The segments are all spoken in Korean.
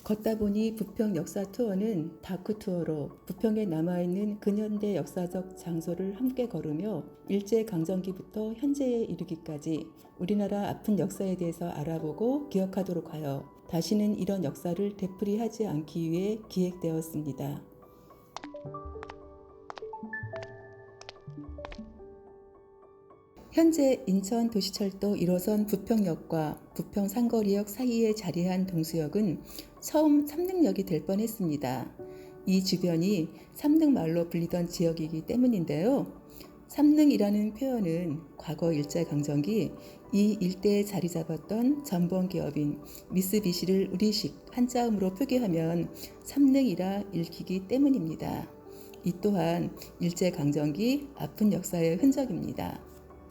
걷다 보니 부평 역사 투어는 다크 투어로 부평에 남아있는 근현대 역사적 장소를 함께 걸으며 일제강점기부터 현재에 이르기까지 우리나라 아픈 역사에 대해서 알아보고 기억하도록 하여 다시는 이런 역사를 되풀이하지 않기 위해 기획되었습니다. 현재 인천 도시철도 1호선 부평역과 부평 상거리역 사이에 자리한 동수역은 처음 삼릉역이 될 뻔했습니다. 이 주변이 삼릉마을로 불리던 지역이기 때문인데요. 삼릉이라는 표현은 과거 일제강점기 이 일대에 자리 잡았던 전범기업인 미쓰비시를 우리식 한자음으로 표기하면 삼릉이라 읽히기 때문입니다. 이 또한 일제강점기 아픈 역사의 흔적입니다.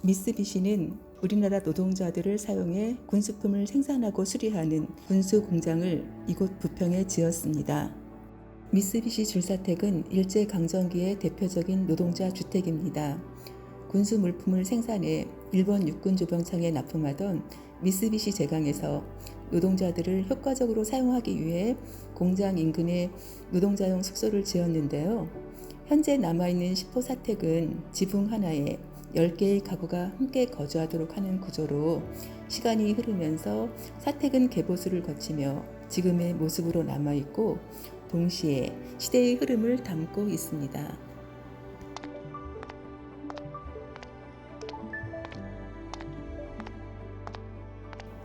미쓰비시는 우리나라 노동자들을 사용해 군수품을 생산하고 수리하는 군수 공장을 이곳 부평에 지었습니다. 미쓰비시 줄사택은 일제강점기의 대표적인 노동자 주택입니다. 군수 물품을 생산해 일본 육군 조병창에 납품하던 미쓰비시 제강에서 노동자들을 효과적으로 사용하기 위해 공장 인근에 노동자용 숙소를 지었는데요. 현재 남아있는 10호 사택은 지붕 하나에 10개의 가구가 함께 거주하도록 하는 구조로 시간이 흐르면서 사택은 개보수를 거치며 지금의 모습으로 남아있고 동시에 시대의 흐름을 담고 있습니다.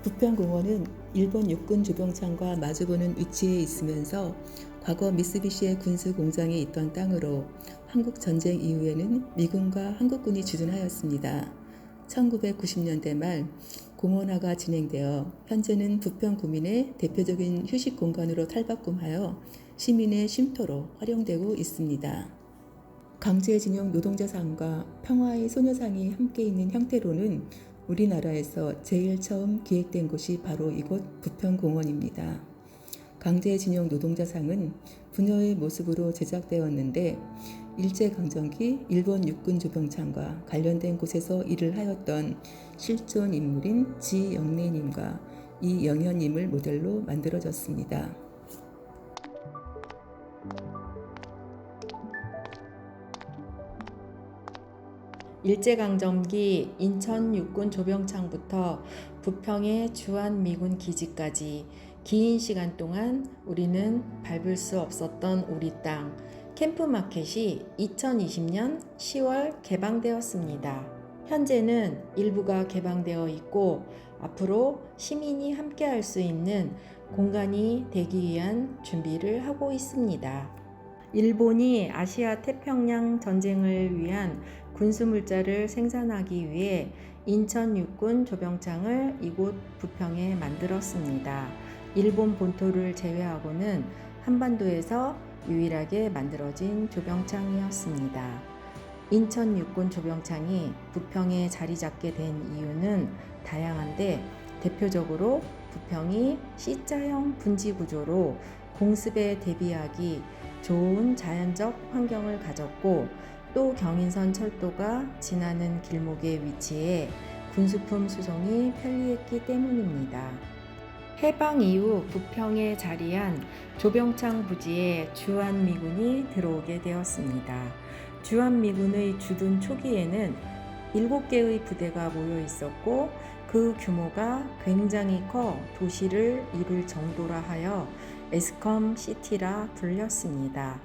부평공원은 일본 육군 조병창과 마주보는 위치에 있으면서 과거 미쓰비시의 군수 공장이 있던 땅으로 한국 전쟁 이후에는 미군과 한국군이 주둔하였습니다. 1990년대 말 공원화가 진행되어 현재는 부평 구민의 대표적인 휴식 공간으로 탈바꿈하여 시민의 쉼터로 활용되고 있습니다. 강제징용 노동자상과 평화의 소녀상이 함께 있는 형태로는 우리나라에서 제일 처음 기획된 곳이 바로 이곳 부평공원입니다. 강제징용 노동자상은 부녀의 모습으로 제작되었는데 일제강점기 일본 육군 조병창과 관련된 곳에서 일을 하였던 실존 인물인 지영래님과 이영현님을 모델로 만들어졌습니다. 일제강점기 인천 육군 조병창부터 부평의 주한미군 기지까지 긴 시간 동안 우리는 밟을 수 없었던 우리 땅 캠프마켓이 2020년 10월 개방되었습니다. 현재는 일부가 개방되어 있고 앞으로 시민이 함께할 수 있는 공간이 되기 위한 준비를 하고 있습니다. 일본이 아시아 태평양 전쟁을 위한 군수물자를 생산하기 위해 인천 육군 조병창을 이곳 부평에 만들었습니다. 일본 본토를 제외하고는 한반도에서 유일하게 만들어진 조병창이었습니다. 인천 육군 조병창이 부평에 자리 잡게 된 이유는 다양한데 대표적으로 부평이 C자형 분지 구조로 공습에 대비하기 좋은 자연적 환경을 가졌고 또 경인선 철도가 지나는 길목에 위치해 군수품 수송이 편리했기 때문입니다. 해방 이후 부평에 자리한 조병창 부지에 주한미군이 들어오게 되었습니다. 주한미군의 주둔 초기에는 7개의 부대가 모여 있었고 그 규모가 굉장히 커 도시를 이룰 정도라 하여 에스컴 시티라 불렸습니다.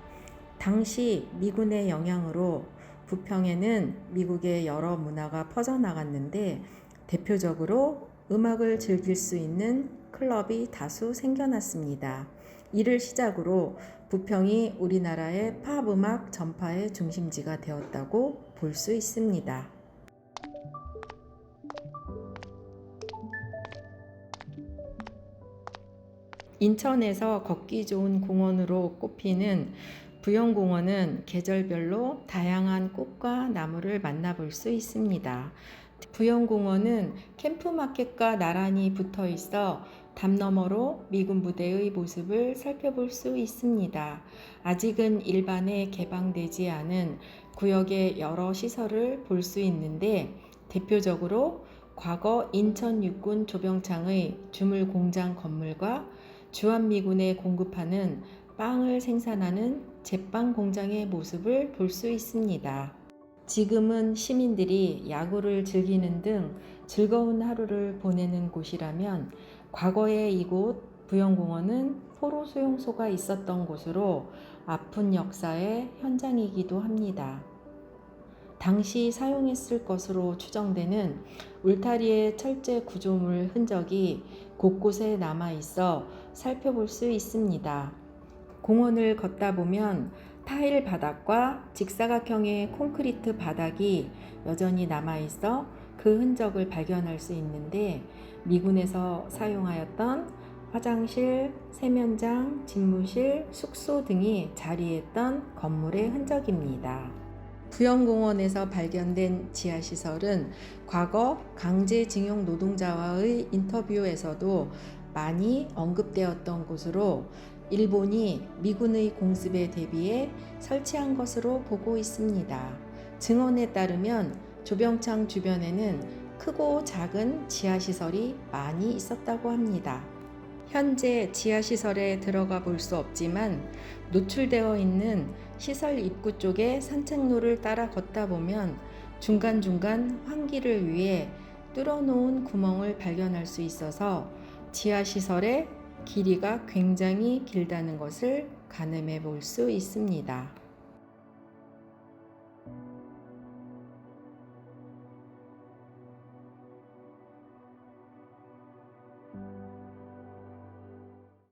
당시 미군의 영향으로 부평에는 미국의 여러 문화가 퍼져나갔는데 대표적으로 음악을 즐길 수 있는 클럽이 다수 생겨났습니다. 이를 시작으로 부평이 우리나라의 팝 음악 전파의 중심지가 되었다고 볼 수 있습니다. 인천에서 걷기 좋은 공원으로 꼽히는 부영공원은 계절별로 다양한 꽃과 나무를 만나볼 수 있습니다. 부영공원은 캠프마켓과 나란히 붙어 있어 담 너머로 미군 부대의 모습을 살펴볼 수 있습니다. 아직은 일반에 개방되지 않은 구역의 여러 시설을 볼 수 있는데 대표적으로 과거 인천 육군 조병창의 주물 공장 건물과 주한미군에 공급하는 빵을 생산하는 제빵 공장의 모습을 볼 수 있습니다. 지금은 시민들이 야구를 즐기는 등 즐거운 하루를 보내는 곳이라면 과거에 이곳 부영공원은 포로 수용소가 있었던 곳으로 아픈 역사의 현장이기도 합니다. 당시 사용했을 것으로 추정되는 울타리의 철제 구조물 흔적이 곳곳에 남아 있어 살펴볼 수 있습니다. 공원을 걷다 보면 타일 바닥과 직사각형의 콘크리트 바닥이 여전히 남아 있어 그 흔적을 발견할 수 있는데 미군에서 사용하였던 화장실, 세면장, 집무실, 숙소 등이 자리했던 건물의 흔적입니다. 부영공원에서 발견된 지하시설은 과거 강제징용 노동자와의 인터뷰에서도 많이 언급되었던 곳으로 일본이 미군의 공습에 대비해 설치한 것으로 보고 있습니다. 증언에 따르면 조병창 주변에는 크고 작은 지하시설이 많이 있었다고 합니다. 현재 지하시설에 들어가 볼 수 없지만 노출되어 있는 시설 입구 쪽의 산책로를 따라 걷다 보면 중간중간 환기를 위해 뚫어놓은 구멍을 발견할 수 있어서 지하시설의 길이가 굉장히 길다는 것을 가늠해 볼 수 있습니다.